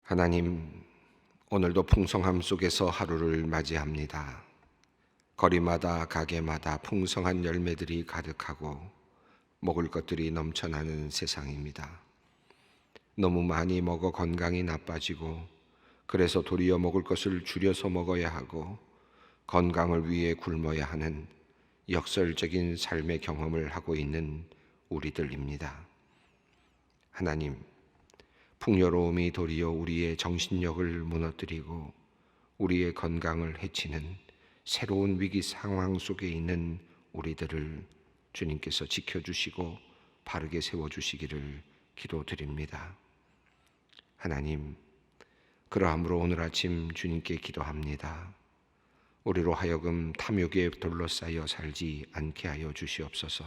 하나님, 오늘도 풍성함 속에서 하루를 맞이합니다. 거리마다 가게마다 풍성한 열매들이 가득하고 먹을 것들이 넘쳐나는 세상입니다. 너무 많이 먹어 건강이 나빠지고 그래서 도리어 먹을 것을 줄여서 먹어야 하고 건강을 위해 굶어야 하는 역설적인 삶의 경험을 하고 있는 우리들입니다. 하나님, 풍요로움이 도리어 우리의 정신력을 무너뜨리고 우리의 건강을 해치는 새로운 위기 상황 속에 있는 우리들을 주님께서 지켜주시고 바르게 세워주시기를 기도드립니다. 하나님, 그러함으로 오늘 아침 주님께 기도합니다. 우리로 하여금 탐욕에 둘러싸여 살지 않게 하여 주시옵소서.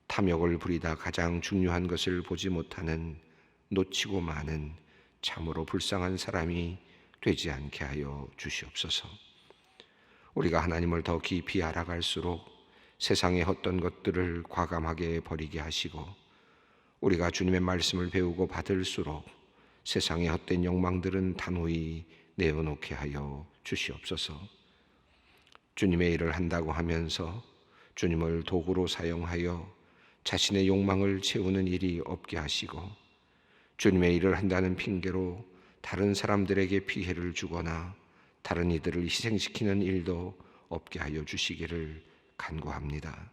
탐욕을 부리다 가장 중요한 것을 보지 못하는 놓치고 마는 참으로 불쌍한 사람이 되지 않게 하여 주시옵소서. 우리가 하나님을 더 깊이 알아갈수록 세상의 헛된 것들을 과감하게 버리게 하시고 우리가 주님의 말씀을 배우고 받을수록 세상의 헛된 욕망들은 단호히 내어놓게 하여 주시옵소서. 주님의 일을 한다고 하면서 주님을 도구로 사용하여 자신의 욕망을 채우는 일이 없게 하시고 주님의 일을 한다는 핑계로 다른 사람들에게 피해를 주거나 다른 이들을 희생시키는 일도 없게 하여 주시기를 간구합니다.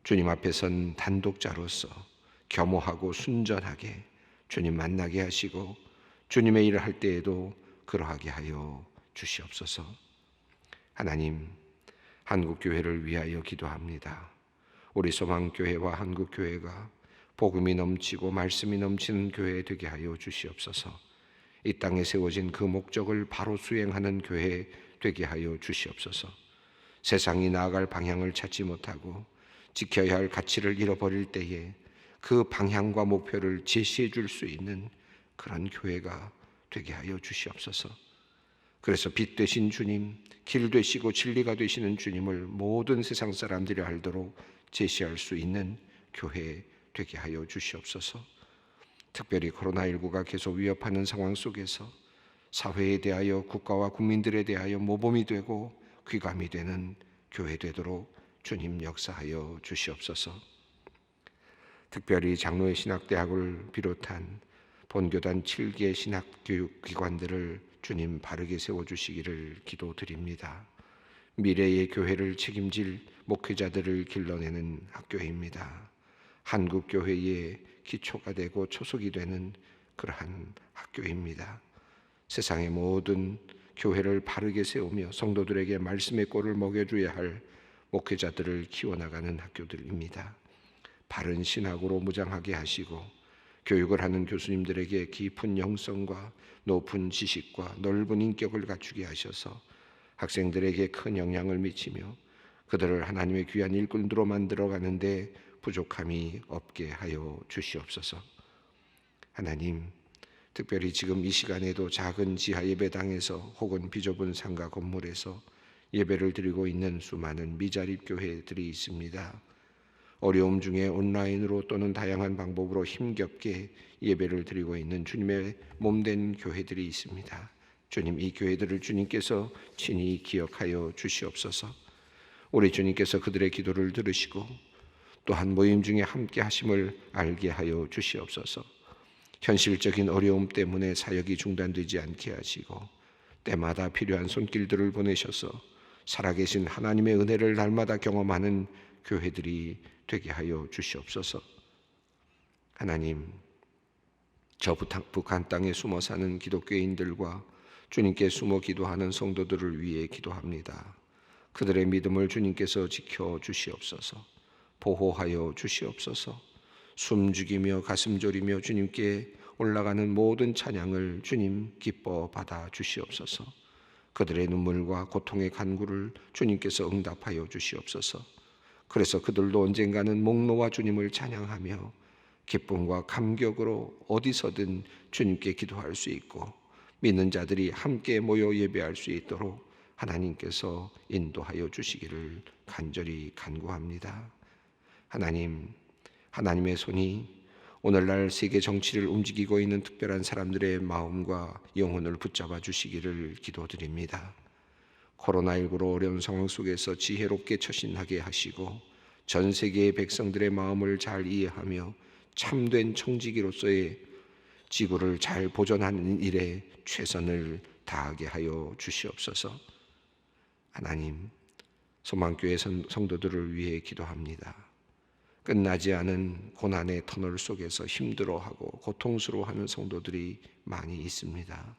주님 앞에 선 단독자로서 겸허하고 순전하게 주님 만나게 하시고 주님의 일을 할 때에도 그러하게 하여 주시옵소서. 하나님, 한국교회를 위하여 기도합니다. 우리 소망교회와 한국교회가 복음이 넘치고 말씀이 넘치는 교회 되게 하여 주시옵소서. 이 땅에 세워진 그 목적을 바로 수행하는 교회 되게 하여 주시옵소서. 세상이 나아갈 방향을 찾지 못하고 지켜야 할 가치를 잃어버릴 때에 그 방향과 목표를 제시해 줄 수 있는 그런 교회가 되게 하여 주시옵소서. 그래서 빛 되신 주님, 길 되시고 진리가 되시는 주님을 모든 세상 사람들이 알도록 제시할 수 있는 교회 되게 하여 주시옵소서. 특별히 코로나19가 계속 위협하는 상황 속에서 사회에 대하여 국가와 국민들에 대하여 모범이 되고 귀감이 되는 교회 되도록 주님 역사하여 주시옵소서. 특별히 장로의 신학대학을 비롯한 본교단 7개 신학교육기관들을 주님 바르게 세워주시기를 기도드립니다. 미래의 교회를 책임질 목회자들을 길러내는 학교입니다. 한국교회의 기초가 되고 초석이 되는 그러한 학교입니다. 세상의 모든 교회를 바르게 세우며 성도들에게 말씀의 꼴을 먹여줘야 할 목회자들을 키워나가는 학교들입니다. 바른 신학으로 무장하게 하시고 교육을 하는 교수님들에게 깊은 영성과 높은 지식과 넓은 인격을 갖추게 하셔서 학생들에게 큰 영향을 미치며 그들을 하나님의 귀한 일꾼으로 만들어가는데 부족함이 없게 하여 주시옵소서. 하나님, 특별히 지금 이 시간에도 작은 지하 예배당에서 혹은 비좁은 상가 건물에서 예배를 드리고 있는 수많은 미자립 교회들이 있습니다. 어려움 중에 온라인으로 또는 다양한 방법으로 힘겹게 예배를 드리고 있는 주님의 몸된 교회들이 있습니다. 주님, 이 교회들을 주님께서 친히 기억하여 주시옵소서. 우리 주님께서 그들의 기도를 들으시고 또한 모임 중에 함께 하심을 알게 하여 주시옵소서. 현실적인 어려움 때문에 사역이 중단되지 않게 하시고 때마다 필요한 손길들을 보내셔서 살아계신 하나님의 은혜를 날마다 경험하는 교회들이 되게 하여 주시옵소서. 하나님, 저 북한 땅에 숨어 사는 기독교인들과 주님께 숨어 기도하는 성도들을 위해 기도합니다. 그들의 믿음을 주님께서 지켜 주시옵소서. 보호하여 주시옵소서. 숨죽이며 가슴 졸이며 주님께 올라가는 모든 찬양을 주님 기뻐 받아 주시옵소서. 그들의 눈물과 고통의 간구를 주님께서 응답하여 주시옵소서. 그래서 그들도 언젠가는 목 놓아 주님을 찬양하며 기쁨과 감격으로 어디서든 주님께 기도할 수 있고 믿는 자들이 함께 모여 예배할 수 있도록 하나님께서 인도하여 주시기를 간절히 간구합니다. 하나님, 하나님의 손이 오늘날 세계 정치를 움직이고 있는 특별한 사람들의 마음과 영혼을 붙잡아 주시기를 기도드립니다. 코로나19로 어려운 상황 속에서 지혜롭게 처신하게 하시고 전 세계의 백성들의 마음을 잘 이해하며 참된 청지기로서의 지구를 잘 보존하는 일에 최선을 다하게 하여 주시옵소서. 하나님, 소망교회 성도들을 위해 기도합니다. 끝나지 않은 고난의 터널 속에서 힘들어하고 고통스러워하는 성도들이 많이 있습니다.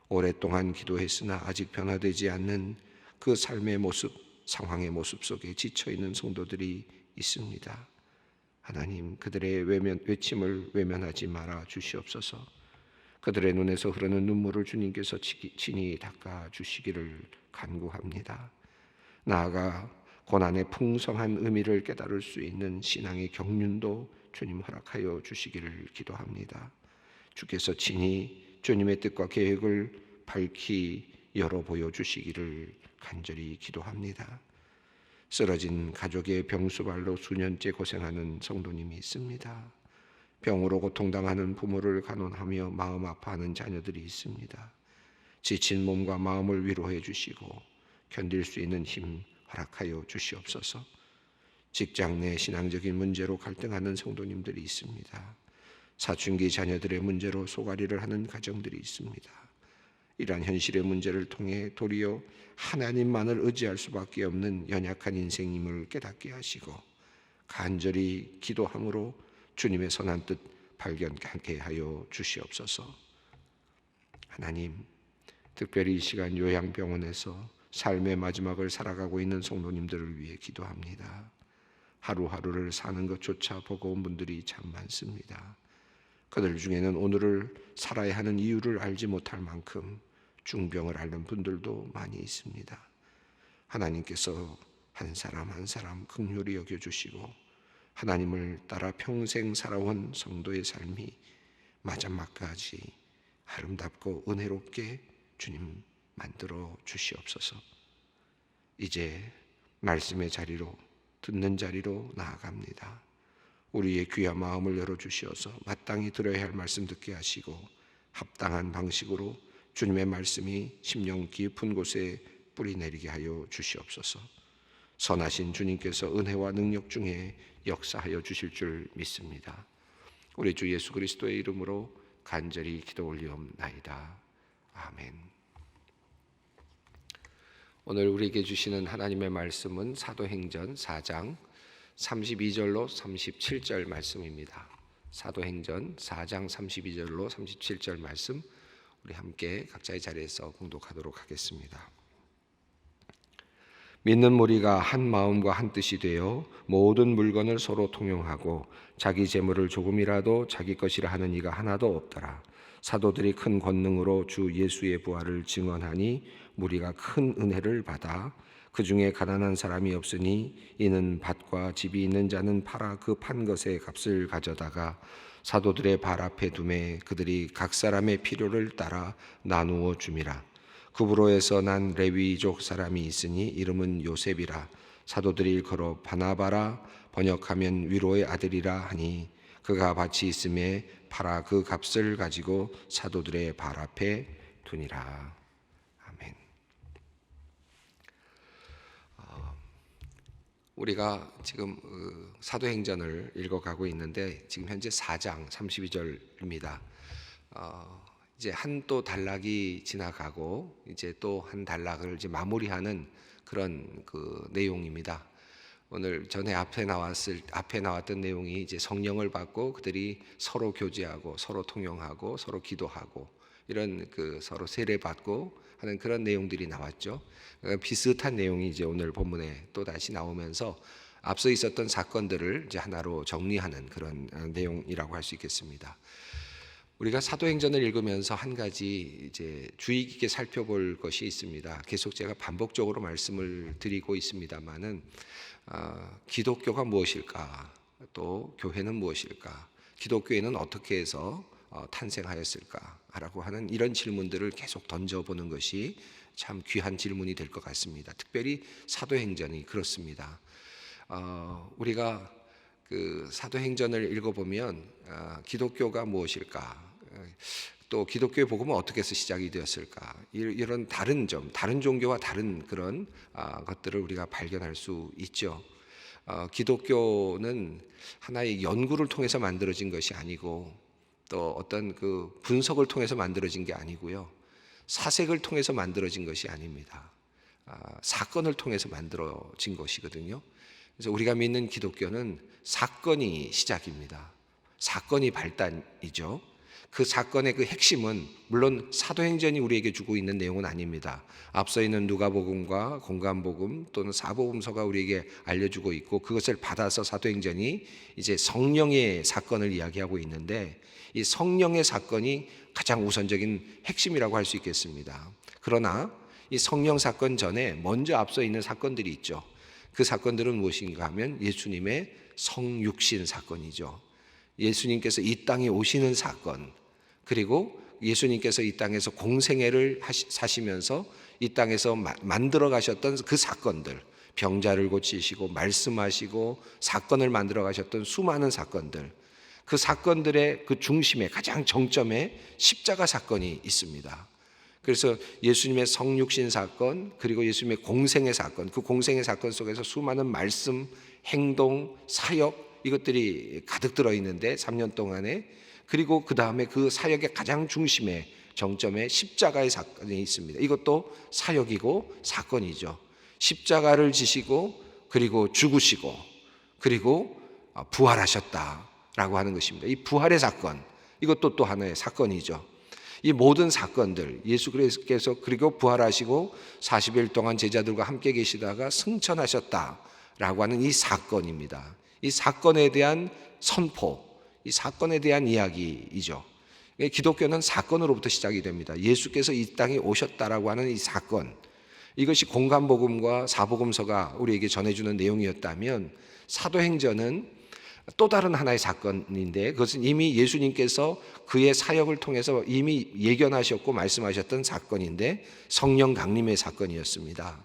오랫동안 기도했으나 아직 변화되지 않는 그 삶의 모습, 상황의 모습 속에 지쳐있는 성도들이 있습니다. 하나님, 그들의 외침을 외면하지 말아 주시옵소서. 그들의 눈에서 흐르는 눈물을 주님께서 친히 닦아 주시기를 간구합니다. 나아가 고난의 풍성한 의미를 깨달을 수 있는 신앙의 경륜도 주님 허락하여 주시기를 기도합니다. 주께서 친히 주님의 뜻과 계획을 밝히 열어 보여주시기를 간절히 기도합니다. 쓰러진 가족의 병수발로 수년째 고생하는 성도님이 있습니다. 병으로 고통당하는 부모를 간호하며 마음 아파하는 자녀들이 있습니다. 지친 몸과 마음을 위로해 주시고 견딜 수 있는 힘 허락하여 주시옵소서. 직장 내 신앙적인 문제로 갈등하는 성도님들이 있습니다. 사춘기 자녀들의 문제로 소가리를 하는 가정들이 있습니다. 이러한 현실의 문제를 통해 도리어 하나님만을 의지할 수밖에 없는 연약한 인생임을 깨닫게 하시고 간절히 기도함으로 주님의 선한 뜻 발견하게 하여 주시옵소서. 하나님, 특별히 이 시간 요양병원에서 삶의 마지막을 살아가고 있는 성도님들을 위해 기도합니다. 하루하루를 사는 것조차 버거운 분들이 참 많습니다. 그들 중에는 오늘을 살아야 하는 이유를 알지 못할 만큼 중병을 앓는 분들도 많이 있습니다. 하나님께서 한 사람 한 사람 긍휼히 여겨주시고 하나님을 따라 평생 살아온 성도의 삶이 마지막까지 아름답고 은혜롭게 주님 만들어 주시옵소서. 이제 말씀의 자리로, 듣는 자리로 나아갑니다. 우리의 귀와 마음을 열어주시어서 마땅히 들어야 할 말씀 듣게 하시고 합당한 방식으로 주님의 말씀이 심령 깊은 곳에 뿌리 내리게 하여 주시옵소서. 선하신 주님께서 은혜와 능력 중에 역사하여 주실 줄 믿습니다. 우리 주 예수 그리스도의 이름으로 간절히 기도 올리옵나이다. 아멘. 오늘 우리에게 주시는 하나님의 말씀은 사도행전 4장 32절로 37절 말씀입니다. 사도행전 4장 32절로 37절 말씀 우리 함께 각자의 자리에서 공독하도록 하겠습니다. 믿는 무리가 한 마음과 한 뜻이 되어 모든 물건을 서로 통용하고 자기 재물을 조금이라도 자기 것이라 하는 이가 하나도 없더라. 사도들이 큰 권능으로 주 예수의 부활을 증언하니 무리가 큰 은혜를 받아 그 중에 가난한 사람이 없으니 이는 밭과 집이 있는 자는 팔아 그 판 것의 값을 가져다가 사도들의 발 앞에 두매 그들이 각 사람의 필요를 따라 나누어 줌이라. 구브로에서 난 레위족 사람이 있으니 이름은 요셉이라. 사도들이 일컬어 바나바라 번역하면 위로의 아들이라 하니 그가 밭이 있음에 팔아 그 값을 가지고 사도들의 발 앞에 두니라. 아멘. 우리가 지금 사도행전을 읽어가고 있는데 지금 현재 4장 32절입니다. 이제 한 또 단락이 지나가고 이제 또 한 단락을 이제 마무리하는 그런 그 내용입니다. 오늘 전에 앞에 나왔던 내용이 이제 성령을 받고 그들이 서로 교제하고 서로 통용하고 서로 기도하고 이런 그 서로 세례 받고 하는 그런 내용들이 나왔죠. 비슷한 내용이 이제 오늘 본문에 또 다시 나오면서 앞서 있었던 사건들을 이제 하나로 정리하는 그런 내용이라고 할 수 있겠습니다. 우리가 사도행전을 읽으면서 한 가지 이제 주의 깊게 살펴볼 것이 있습니다. 계속 제가 반복적으로 말씀을 드리고 있습니다만은 기독교가 무엇일까? 또 교회는 무엇일까? 기독교회는 어떻게 해서 탄생하였을까라고 하는 이런 질문들을 계속 던져보는 것이 참 귀한 질문이 될 것 같습니다. 특별히 사도행전이 그렇습니다. 우리가 그 사도행전을 읽어보면 기독교가 무엇일까? 또 기독교의 복음은 어떻게 해서 시작이 되었을까? 이런 다른 점, 다른 종교와 다른 그런 것들을 우리가 발견할 수 있죠. 기독교는 하나의 연구를 통해서 만들어진 것이 아니고 또 어떤 그 분석을 통해서 만들어진 게 아니고요. 사색을 통해서 만들어진 것이 아닙니다. 사건을 통해서 만들어진 것이거든요. 그래서 우리가 믿는 기독교는 사건이 시작입니다. 사건이 발단이죠. 그 사건의 그 핵심은 물론 사도행전이 우리에게 주고 있는 내용은 아닙니다. 앞서 있는 누가복음과 공관복음 또는 사복음서가 우리에게 알려주고 있고 그것을 받아서 사도행전이 이제 성령의 사건을 이야기하고 있는데 이 성령의 사건이 가장 우선적인 핵심이라고 할 수 있겠습니다. 그러나 이 성령 사건 전에 먼저 앞서 있는 사건들이 있죠. 그 사건들은 무엇인가 하면 예수님의 성육신 사건이죠. 예수님께서 이 땅에 오시는 사건, 그리고 예수님께서 이 땅에서 공생애를 사시면서 이 땅에서 만들어 가셨던 그 사건들, 병자를 고치시고 말씀하시고 사건을 만들어 가셨던 수많은 사건들, 그 사건들의 그 중심에 가장 정점에 십자가 사건이 있습니다. 그래서 예수님의 성육신 사건, 그리고 예수님의 공생의 사건, 그 공생의 사건 속에서 수많은 말씀, 행동, 사역 이것들이 가득 들어있는데 3년 동안에, 그리고 그 다음에 그 사역의 가장 중심에 정점에 십자가의 사건이 있습니다. 이것도 사역이고 사건이죠. 십자가를 지시고 그리고 죽으시고 그리고 부활하셨다라고 하는 것입니다. 이 부활의 사건, 이것도 또 하나의 사건이죠. 이 모든 사건들, 예수께서 그리고 부활하시고 40일 동안 제자들과 함께 계시다가 승천하셨다라고 하는 이 사건입니다. 이 사건에 대한 선포, 이 사건에 대한 이야기이죠. 기독교는 사건으로부터 시작이 됩니다. 예수께서 이 땅에 오셨다라고 하는 이 사건, 이것이 공관복음과 사복음서가 우리에게 전해주는 내용이었다면 사도행전은 또 다른 하나의 사건인데 그것은 이미 예수님께서 그의 사역을 통해서 이미 예견하셨고 말씀하셨던 사건인데 성령 강림의 사건이었습니다.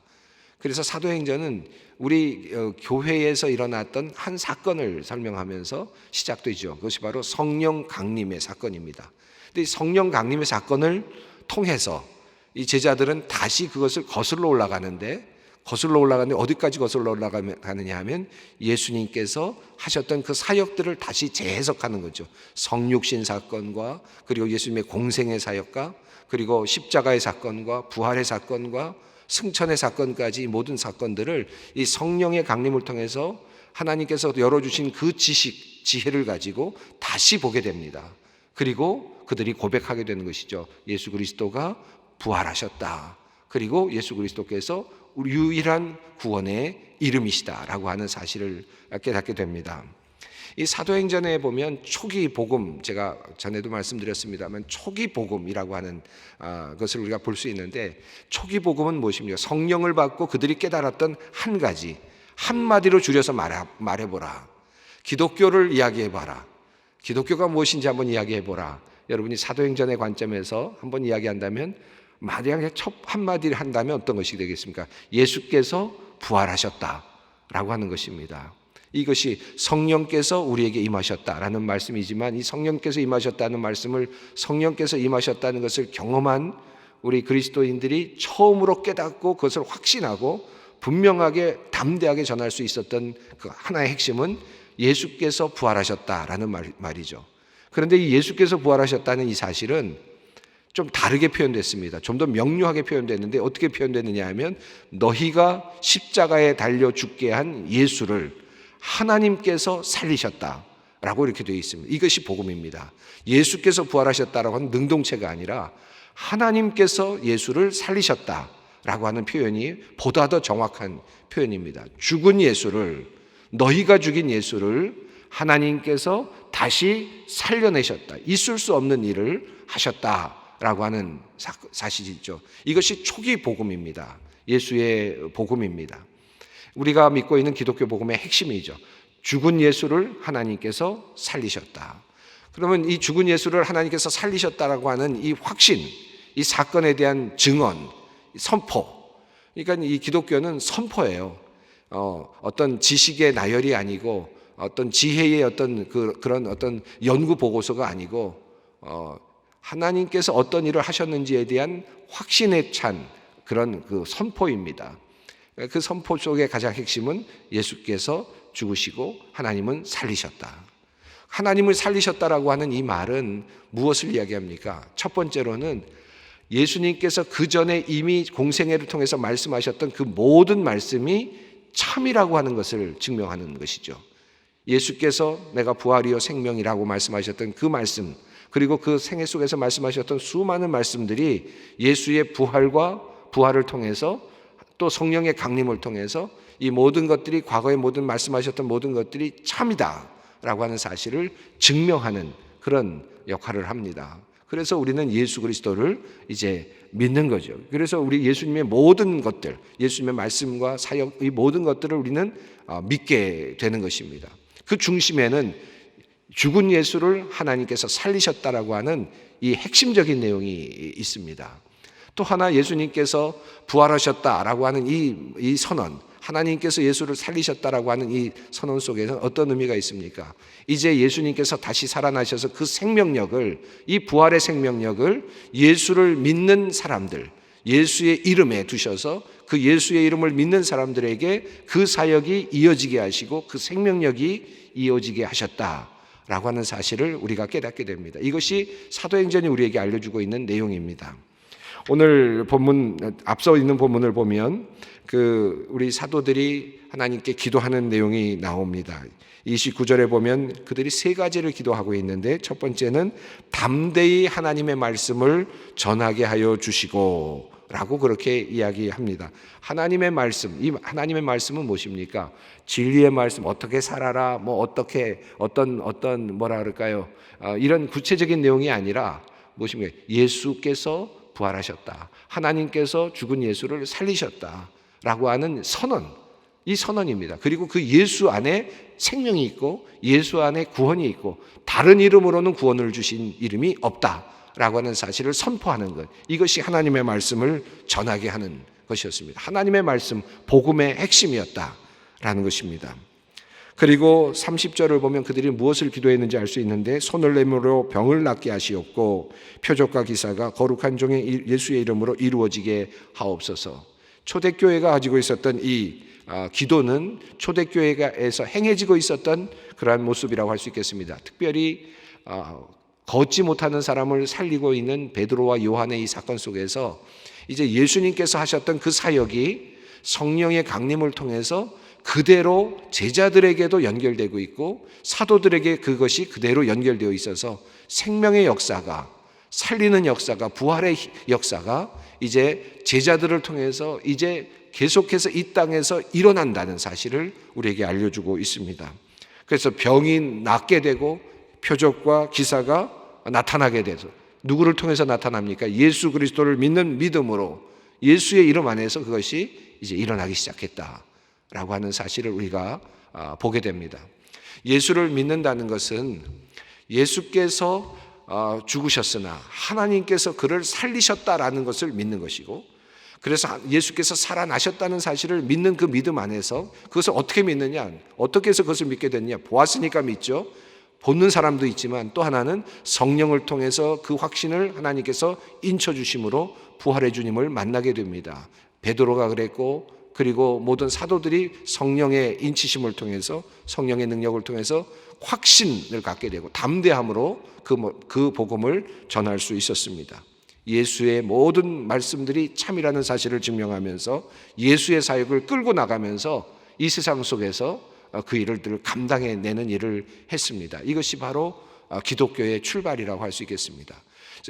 그래서 사도행전은 우리 교회에서 일어났던 한 사건을 설명하면서 시작되죠. 그것이 바로 성령 강림의 사건입니다. 근데 이 성령 강림의 사건을 통해서 이 제자들은 다시 그것을 거슬러 올라가는데 어디까지 거슬러 올라가느냐 하면 예수님께서 하셨던 그 사역들을 다시 재해석하는 거죠. 성육신 사건과 그리고 예수님의 공생의 사역과 그리고 십자가의 사건과 부활의 사건과 승천의 사건까지 모든 사건들을 이 성령의 강림을 통해서 하나님께서 열어주신 그 지혜를 가지고 다시 보게 됩니다. 그리고 그들이 고백하게 되는 것이죠. 예수 그리스도가 부활하셨다. 그리고 예수 그리스도께서 우리 유일한 구원의 이름이시다라고 하는 사실을 깨닫게 됩니다. 이 사도행전에 보면 초기 복음, 제가 전에도 말씀드렸습니다만 초기 복음이라고 하는 것을 우리가 볼 수 있는데 초기 복음은 무엇입니까? 성령을 받고 그들이 깨달았던 한 가지, 한마디로 줄여서 말해보라. 기독교를 이야기해봐라. 기독교가 무엇인지 한번 이야기해보라. 여러분이 사도행전의 관점에서 한번 이야기한다면 만약에 첫 한마디를 한다면 어떤 것이 되겠습니까? 예수께서 부활하셨다라고 하는 것입니다. 이것이 성령께서 우리에게 임하셨다라는 말씀이지만 이 성령께서 임하셨다는 말씀을 성령께서 임하셨다는 것을 경험한 우리 그리스도인들이 처음으로 깨닫고 그것을 확신하고 분명하게 담대하게 전할 수 있었던 그 하나의 핵심은 예수께서 부활하셨다라는 말이죠. 그런데 이 예수께서 부활하셨다는 이 사실은 좀 다르게 표현됐습니다. 좀 더 명료하게 표현됐는데 어떻게 표현됐느냐 하면 너희가 십자가에 달려 죽게 한 예수를 하나님께서 살리셨다라고 이렇게 되어 있습니다. 이것이 복음입니다. 예수께서 부활하셨다라고 하는 능동체가 아니라 하나님께서 예수를 살리셨다라고 하는 표현이 보다 더 정확한 표현입니다. 죽은 예수를, 너희가 죽인 예수를 하나님께서 다시 살려내셨다. 있을 수 없는 일을 하셨다라고 하는 사실이죠. 이것이 초기 복음입니다. 예수의 복음입니다. 우리가 믿고 있는 기독교 복음의 핵심이죠. 죽은 예수를 하나님께서 살리셨다. 그러면 이 죽은 예수를 하나님께서 살리셨다라고 하는 이 확신, 이 사건에 대한 증언, 선포. 그러니까 이 기독교는 선포예요. 어떤 지식의 나열이 아니고 어떤 지혜의 그런 어떤 연구 보고서가 아니고 하나님께서 어떤 일을 하셨는지에 대한 확신에 찬 그런 그 선포입니다. 그 선포 속의 가장 핵심은 예수께서 죽으시고 하나님은 살리셨다. 하나님을 살리셨다라고 하는 이 말은 무엇을 이야기합니까? 첫 번째로는 예수님께서 그 전에 이미 공생애를 통해서 말씀하셨던 그 모든 말씀이 참이라고 하는 것을 증명하는 것이죠. 예수께서 내가 부활이요 생명이라고 말씀하셨던 그 말씀, 그리고 그 생애 속에서 말씀하셨던 수많은 말씀들이 예수의 부활을 통해서 또 성령의 강림을 통해서 이 모든 것들이 과거에 모든 말씀하셨던 모든 것들이 참이다라고 하는 사실을 증명하는 그런 역할을 합니다. 그래서 우리는 예수 그리스도를 이제 믿는 거죠. 그래서 우리 예수님의 모든 것들, 예수님의 말씀과 사역, 이 모든 것들을 우리는 믿게 되는 것입니다. 그 중심에는 죽은 예수를 하나님께서 살리셨다라고 하는 이 핵심적인 내용이 있습니다. 또 하나 예수님께서 부활하셨다라고 하는 이 선언, 하나님께서 예수를 살리셨다라고 하는 이 선언 속에는 어떤 의미가 있습니까? 이제 예수님께서 다시 살아나셔서 그 생명력을, 이 부활의 생명력을 예수를 믿는 사람들, 예수의 이름에 두셔서 그 예수의 이름을 믿는 사람들에게 그 사역이 이어지게 하시고 그 생명력이 이어지게 하셨다라고 하는 사실을 우리가 깨닫게 됩니다. 이것이 사도행전이 우리에게 알려주고 있는 내용입니다. 오늘 본문, 앞서 있는 본문을 보면 우리 사도들이 하나님께 기도하는 내용이 나옵니다. 29절에 보면 그들이 세 가지를 기도하고 있는데, 첫 번째는 담대히 하나님의 말씀을 전하게 하여 주시고 라고 그렇게 이야기합니다. 하나님의 말씀, 이 하나님의 말씀은 무엇입니까? 진리의 말씀, 어떻게 살아라, 어떤 뭐라 그럴까요? 이런 구체적인 내용이 아니라 무엇입니까? 예수께서 부활하셨다, 하나님께서 죽은 예수를 살리셨다라고 하는 선언, 이 선언입니다. 그리고 그 예수 안에 생명이 있고 예수 안에 구원이 있고 다른 이름으로는 구원을 주신 이름이 없다라고 하는 사실을 선포하는 것, 이것이 하나님의 말씀을 전하게 하는 것이었습니다. 하나님의 말씀, 복음의 핵심이었다라는 것입니다. 그리고 30절을 보면 그들이 무엇을 기도했는지 알 수 있는데, 손을 내밀어 병을 낫게 하시옵고 표적과 기사가 거룩한 종의 예수의 이름으로 이루어지게 하옵소서. 초대교회가 가지고 있었던 이 기도는 초대교회에서 행해지고 있었던 그러한 모습이라고 할 수 있겠습니다. 특별히 걷지 못하는 사람을 살리고 있는 베드로와 요한의 이 사건 속에서 이제 예수님께서 하셨던 그 사역이 성령의 강림을 통해서 그대로 제자들에게도 연결되고 있고 사도들에게 그것이 그대로 연결되어 있어서 생명의 역사가, 살리는 역사가, 부활의 역사가 이제 제자들을 통해서 이제 계속해서 이 땅에서 일어난다는 사실을 우리에게 알려주고 있습니다. 그래서 병이 낫게 되고 표적과 기사가 나타나게 돼서, 누구를 통해서 나타납니까? 예수 그리스도를 믿는 믿음으로 예수의 이름 안에서 그것이 이제 일어나기 시작했다라고 하는 사실을 우리가 보게 됩니다. 예수를 믿는다는 것은 예수께서 죽으셨으나 하나님께서 그를 살리셨다라는 것을 믿는 것이고, 그래서 예수께서 살아나셨다는 사실을 믿는 그 믿음 안에서 그것을 어떻게 믿느냐, 어떻게 해서 그것을 믿게 됐냐, 보았으니까 믿죠. 보는 사람도 있지만 또 하나는 성령을 통해서 그 확신을 하나님께서 인쳐주심으로 부활의 주님을 만나게 됩니다. 베드로가 그랬고, 그리고 모든 사도들이 성령의 인치심을 통해서, 성령의 능력을 통해서 확신을 갖게 되고 담대함으로 그 복음을 전할 수 있었습니다. 예수의 모든 말씀들이 참이라는 사실을 증명하면서 예수의 사역을 끌고 나가면서 이 세상 속에서 그 일을 감당해내는 일을 했습니다. 이것이 바로 기독교의 출발이라고 할 수 있겠습니다.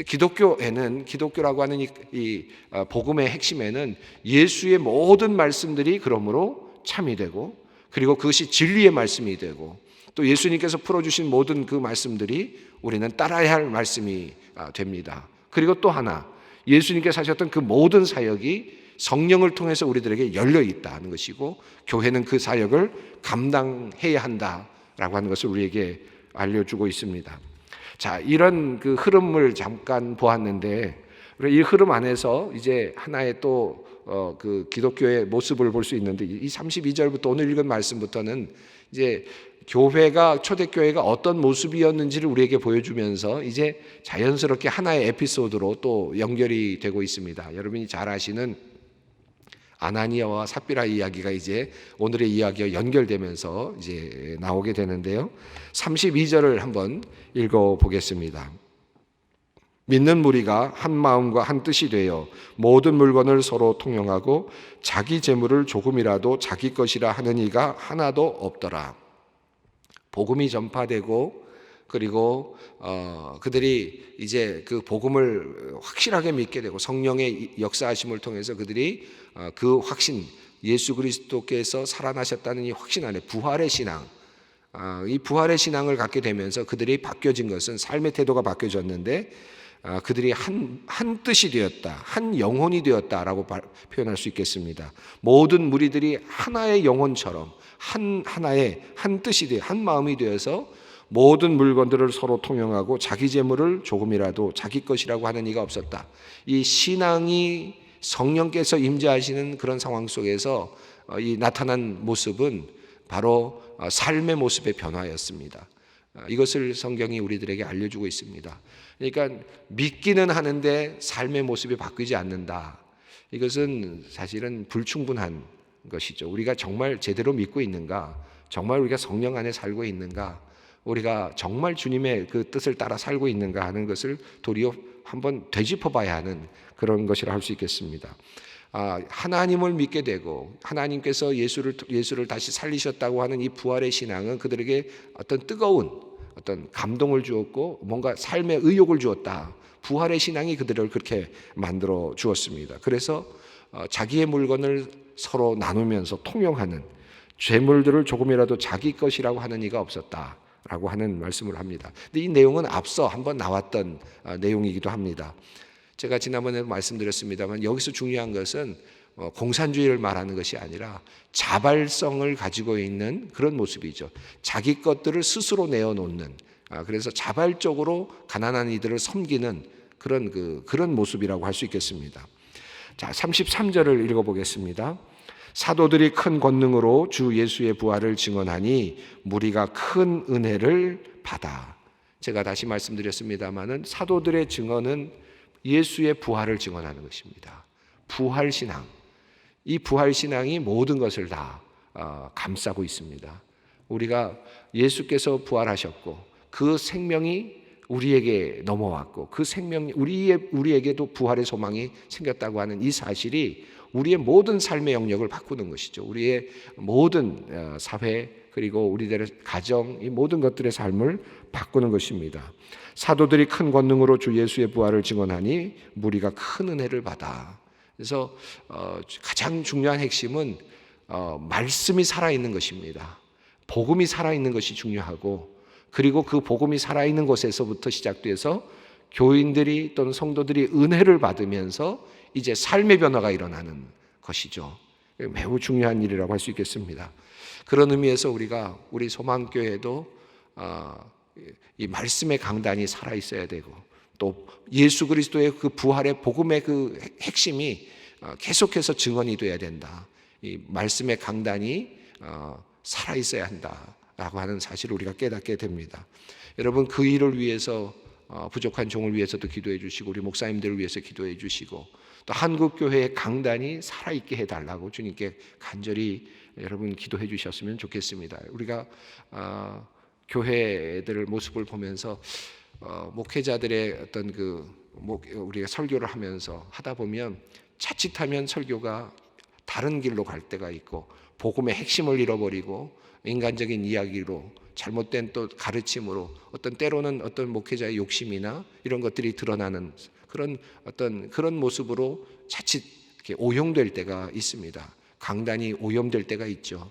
기독교에는, 기독교라고 하는 이 복음의 핵심에는 예수의 모든 말씀들이 그러므로 참이 되고, 그리고 그것이 진리의 말씀이 되고, 또 예수님께서 풀어주신 모든 그 말씀들이 우리는 따라야 할 말씀이 됩니다. 그리고 또 하나, 예수님께서 하셨던 그 모든 사역이 성령을 통해서 우리들에게 열려 있다는 것이고, 교회는 그 사역을 감당해야 한다라고 하는 것을 우리에게 알려주고 있습니다. 자, 이런 그 흐름을 잠깐 보았는데, 이 흐름 안에서 이제 하나의 또 그 기독교의 모습을 볼 수 있는데, 이 32절부터 오늘 읽은 말씀부터는 이제 교회가 초대교회가 어떤 모습이었는지를 우리에게 보여주면서 이제 자연스럽게 하나의 에피소드로 또 연결이 되고 있습니다. 여러분이 잘 아시는 아나니아와 삽비라 이야기가 이제 오늘의 이야기와 연결되면서 이제 나오게 되는데요. 32절을 한번 읽어 보겠습니다. 믿는 무리가 한 마음과 한 뜻이 되어 모든 물건을 서로 통용하고 자기 재물을 조금이라도 자기 것이라 하는 이가 하나도 없더라. 복음이 전파되고 그리고 그들이 이제 그 복음을 확실하게 믿게 되고 성령의 역사하심을 통해서 그들이 그 확신, 예수 그리스도께서 살아나셨다는 이 확신 안에 부활의 신앙, 이 부활의 신앙을 갖게 되면서 그들이 바뀌어진 것은 삶의 태도가 바뀌어졌는데 그들이 한 뜻이 되었다, 한 영혼이 되었다라고 표현할 수 있겠습니다. 모든 무리들이 하나의 영혼처럼 하나의 한 뜻이 되어 한 마음이 되어서 모든 물건들을 서로 통용하고 자기 재물을 조금이라도 자기 것이라고 하는 이가 없었다. 이 신앙이 성령께서 임재하시는 그런 상황 속에서 이 나타난 모습은 바로 삶의 모습의 변화였습니다. 이것을 성경이 우리들에게 알려주고 있습니다. 그러니까 믿기는 하는데 삶의 모습이 바뀌지 않는다. 이것은 사실은 불충분한 것이죠. 우리가 정말 제대로 믿고 있는가? 정말 우리가 성령 안에 살고 있는가? 우리가 정말 주님의 그 뜻을 따라 살고 있는가 하는 것을 도리어 한번 되짚어봐야 하는 그런 것이라 할 수 있겠습니다. 하나님을 믿게 되고 하나님께서 예수를 다시 살리셨다고 하는 이 부활의 신앙은 그들에게 어떤 뜨거운 어떤 감동을 주었고 뭔가 삶의 의욕을 주었다. 부활의 신앙이 그들을 그렇게 만들어 주었습니다. 그래서 자기의 물건을 서로 나누면서 통용하는 죄물들을 조금이라도 자기 것이라고 하는 이가 없었다라고 하는 말씀을 합니다. 근데 이 내용은 앞서 한번 나왔던 내용이기도 합니다. 제가 지난번에 말씀드렸습니다만 여기서 중요한 것은 공산주의를 말하는 것이 아니라 자발성을 가지고 있는 그런 모습이죠. 자기 것들을 스스로 내어놓는, 그래서 자발적으로 가난한 이들을 섬기는 그런 모습이라고 할 수 있겠습니다. 자, 33절을 읽어보겠습니다. 사도들이 큰 권능으로 주 예수의 부활을 증언하니 무리가 큰 은혜를 받아. 제가 다시 말씀드렸습니다마는 사도들의 증언은 예수의 부활을 증언하는 것입니다. 부활신앙. 이 부활신앙이 모든 것을 다 감싸고 있습니다. 우리가 예수께서 부활하셨고 그 생명이 우리에게 넘어왔고 그 생명이 우리에게도 부활의 소망이 생겼다고 하는 이 사실이 우리의 모든 삶의 영역을 바꾸는 것이죠. 우리의 모든 사회 그리고 우리들의 가정 이 모든 것들의 삶을 바꾸는 것입니다. 사도들이 큰 권능으로 주 예수의 부활을 증언하니 무리가 큰 은혜를 받아. 그래서 가장 중요한 핵심은 말씀이 살아있는 것입니다. 복음이 살아있는 것이 중요하고 그리고 그 복음이 살아있는 곳에서부터 시작돼서 교인들이 또는 성도들이 은혜를 받으면서 이제 삶의 변화가 일어나는 것이죠. 매우 중요한 일이라고 할 수 있겠습니다. 그런 의미에서 우리 소망교회도 이 말씀의 강단이 살아있어야 되고 또 예수 그리스도의 그 부활의 복음의 그 핵심이 계속해서 증언이 돼야 된다. 이 말씀의 강단이 살아있어야 한다라고 하는 사실을 우리가 깨닫게 됩니다. 여러분 그 일을 위해서 부족한 종을 위해서도 기도해 주시고 우리 목사님들을 위해서 기도해 주시고 또 한국교회의 강단이 살아있게 해달라고 주님께 간절히 여러분 기도해 주셨으면 좋겠습니다. 우리가 교회들의 모습을 보면서 목회자들의 어떤 우리가 설교를 하면서 하다 보면 자칫하면 설교가 다른 길로 갈 때가 있고 복음의 핵심을 잃어버리고 인간적인 이야기로 잘못된 또 가르침으로 때로는 어떤 목회자의 욕심이나 이런 것들이 드러나는 그런 모습으로 자칫 이렇게 오용될 때가 있습니다. 강단이 오염될 때가 있죠.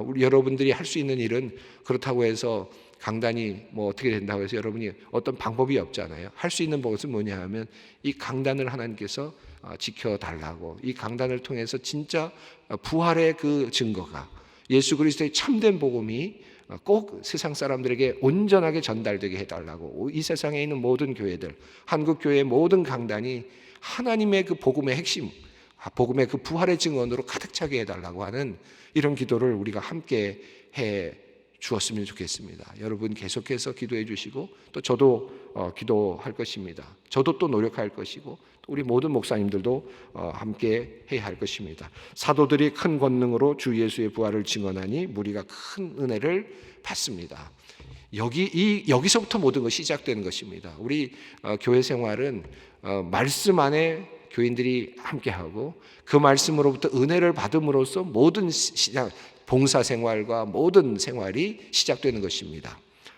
우리 여러분들이 할 수 있는 일은 그렇다고 해서 강단이 어떻게 된다고 해서 여러분이 어떤 방법이 없잖아요. 할 수 있는 것은 뭐냐 하면 이 강단을 하나님께서 지켜달라고 이 강단을 통해서 진짜 부활의 그 증거가 예수 그리스도의 참된 복음이 꼭 세상 사람들에게 온전하게 전달되게 해달라고 이 세상에 있는 모든 교회들 한국교회의 모든 강단이 하나님의 그 복음의 핵심 복음의 그 부활의 증언으로 가득 차게 해달라고 하는 이런 기도를 우리가 함께 해 주었으면 좋겠습니다. 여러분 계속해서 기도해 주시고 또 저도 기도할 것입니다. 저도 또 노력할 것이고 또 우리 모든 목사님들도 함께 해야 할 것입니다. 사도들이 큰 권능으로 주 예수의 부활을 증언하니 무리가 큰 은혜를 받습니다. 여기서부터 모든 것이 시작되는 것입니다. 우리 교회 생활은 말씀 안에 교인들이 함께하고 그 말씀으로부터 은혜를 받음으로써 모든 봉사 생활과 모든 생활이 시작되는 것입니다.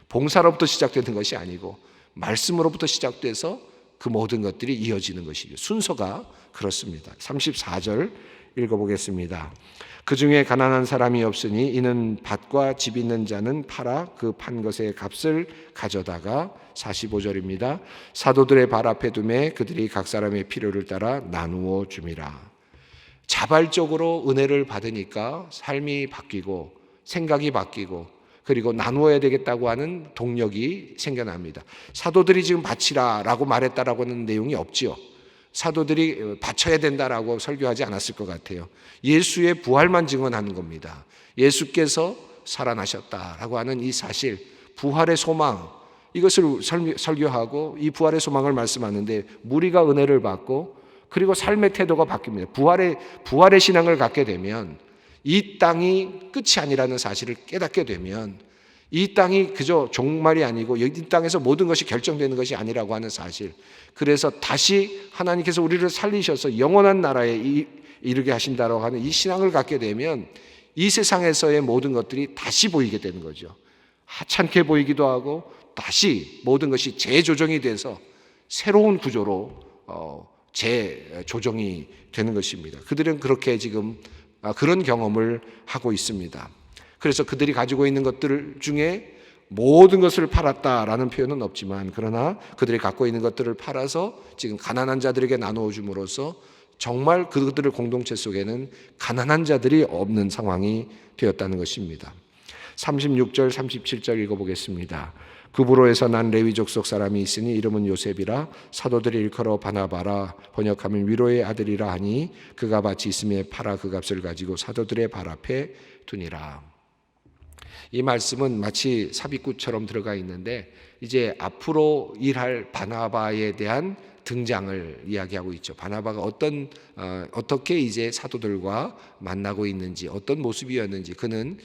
봉사로부터 시작되는 것이 아니고 말씀으로부터 시작돼서 그 모든 것들이 이어지는 것이죠. 순서가 그렇습니다. 34절 읽어보겠습니다. 그 중에 가난한 사람이 없으니 이는 밭과 집 있는 자는 팔아 그 판 것의 값을 가져다가 45절입니다. 사도들의 발 앞에 두매 그들이 각 사람의 필요를 따라 나누어 줌이라. 자발적으로 은혜를 받으니까 삶이 바뀌고 생각이 바뀌고 그리고 나누어야 되겠다고 하는 동력이 생겨납니다. 사도들이 지금 바치라라고 말했다라고 하는 내용이 없지요. 사도들이 바쳐야 된다라고 설교하지 않았을 것 같아요. 예수의 부활만 증언하는 겁니다. 예수께서 살아나셨다라고 하는 이 사실, 부활의 소망, 이것을 설교하고 이 부활의 소망을 말씀하는데 무리가 은혜를 받고 그리고 삶의 태도가 바뀝니다. 부활의 신앙을 갖게 되면 이 땅이 끝이 아니라는 사실을 깨닫게 되면 이 땅이 그저 종말이 아니고 이 땅에서 모든 것이 결정되는 것이 아니라고 하는 사실, 그래서 다시 하나님께서 우리를 살리셔서 영원한 나라에 이르게 하신다고 하는 이 신앙을 갖게 되면 이 세상에서의 모든 것들이 다시 보이게 되는 거죠. 하찮게 보이기도 하고 다시 모든 것이 재조정이 돼서 새로운 구조로 재조정이 되는 것입니다. 그들은 그렇게 지금 그런 경험을 하고 있습니다. 그래서 그들이 가지고 있는 것들 중에 모든 것을 팔았다라는 표현은 없지만 그러나 그들이 갖고 있는 것들을 팔아서 지금 가난한 자들에게 나누어 줌으로써 정말 그들의 공동체 속에는 가난한 자들이 없는 상황이 되었다는 것입니다. 36절 37절 읽어보겠습니다. 구브로에서 난 레위 족속 사람이 있으니 이름은 요셉이라 사도들이 일컬어 바나바라 번역하면 위로의 아들이라 하니 그가 밭이 있음에 팔아 그 값을 가지고 사도들의 발 앞에 두니라. 이 말씀은 마치 삽입구처럼 들어가 있는데 이제 앞으로 일할 바나바에 대한 등장을 이야기하고 있죠. 바나바가 어떻게 이제 사도들과 만나고 있는지, 어떤 모습이었는지. 그는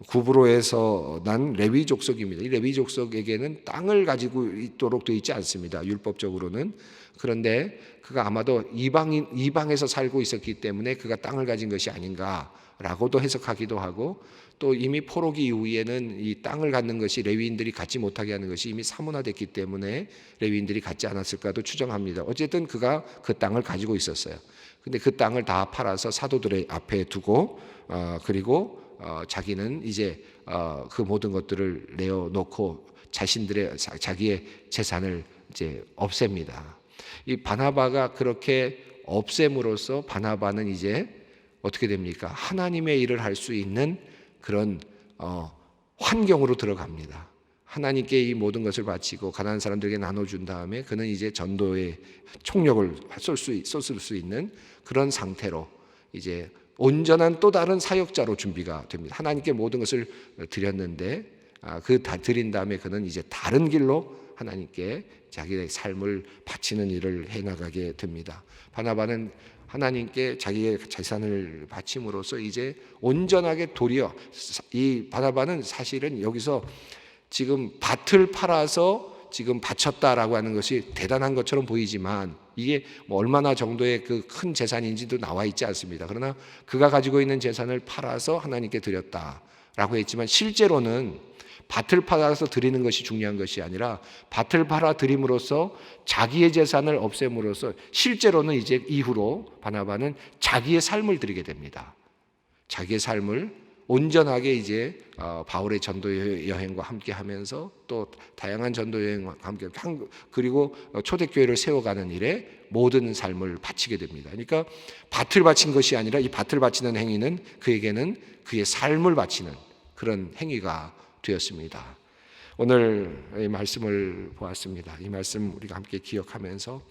구브로에서 난 레위 족속입니다. 이 레위 족속에게는 땅을 가지고 있도록 되어 있지 않습니다. 율법적으로는. 그런데 그가 아마도 이방에서 살고 있었기 때문에 그가 땅을 가진 것이 아닌가라고도 해석하기도 하고, 또 이미 포로기 이후에는 이 땅을 갖는 것이 레위인들이 갖지 못하게 하는 것이 이미 사문화됐기 때문에 레위인들이 갖지 않았을까도 추정합니다. 어쨌든 그가 그 땅을 가지고 있었어요. 근데 그 땅을 다 팔아서 사도들의 앞에 두고 그리고 자기는 이제 그 모든 것들을 내어놓고 자기의 재산을 이제 없앱니다. 이 바나바가 그렇게 없앰으로써 바나바는 이제 어떻게 됩니까? 하나님의 일을 할 수 있는 그런 환경으로 들어갑니다. 하나님께 이 모든 것을 바치고 가난한 사람들에게 나눠준 다음에 그는 이제 전도의 총력을 쏟을 수 있는 그런 상태로 이제 온전한 또 다른 사역자로 준비가 됩니다. 하나님께 모든 것을 드렸는데 그 다 드린 다음에 그는 이제 다른 길로 하나님께 자기의 삶을 바치는 일을 해나가게 됩니다. 바나바는 하나님께 자기의 재산을 바침으로써 이제 온전하게 도리어, 이 바나바는 사실은 여기서 지금 밭을 팔아서 지금 바쳤다라고 하는 것이 대단한 것처럼 보이지만 이게 뭐 얼마나 정도의 그 큰 재산인지도 나와 있지 않습니다. 그러나 그가 가지고 있는 재산을 팔아서 하나님께 드렸다라고 했지만 실제로는 밭을 팔아서 드리는 것이 중요한 것이 아니라 밭을 팔아 드림으로써 자기의 재산을 없앰으로써 실제로는 이제 이후로 바나바는 자기의 삶을 드리게 됩니다. 자기의 삶을 온전하게 이제 바울의 전도 여행과 함께 하면서 또 다양한 전도 여행과 함께 그리고 초대교회를 세워가는 일에 모든 삶을 바치게 됩니다. 그러니까 밭을 바친 것이 아니라 이 밭을 바치는 행위는 그에게는 그의 삶을 바치는 그런 행위가 되었습니다. 오늘 이 말씀을 보았습니다. 이 말씀 우리가 함께 기억하면서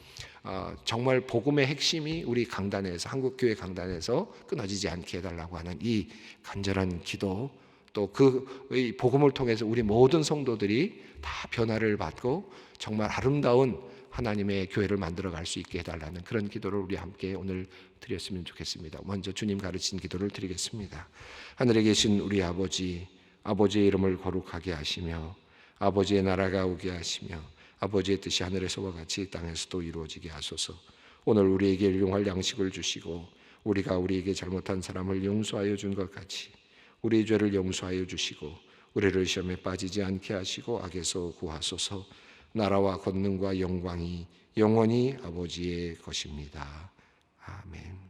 정말 복음의 핵심이 우리 강단에서, 한국교회 강단에서 끊어지지 않게 해달라고 하는 이 간절한 기도, 또 그 복음을 통해서 우리 모든 성도들이 다 변화를 받고 정말 아름다운 하나님의 교회를 만들어 갈 수 있게 해달라는 그런 기도를 우리 함께 오늘 드렸으면 좋겠습니다. 먼저 주님 가르친 기도를 드리겠습니다. 하늘에 계신 우리 아버지, 아버지의 이름을 거룩하게 하시며 아버지의 나라가 오게 하시며 아버지의 뜻이 하늘에서와 같이 땅에서도 이루어지게 하소서. 오늘 우리에게 일용할 양식을 주시고 우리가 우리에게 잘못한 사람을 용서하여 준 것 같이 우리의 죄를 용서하여 주시고 우리를 시험에 빠지지 않게 하시고 악에서 구하소서. 나라와 권능과 영광이 영원히 아버지의 것입니다. 아멘.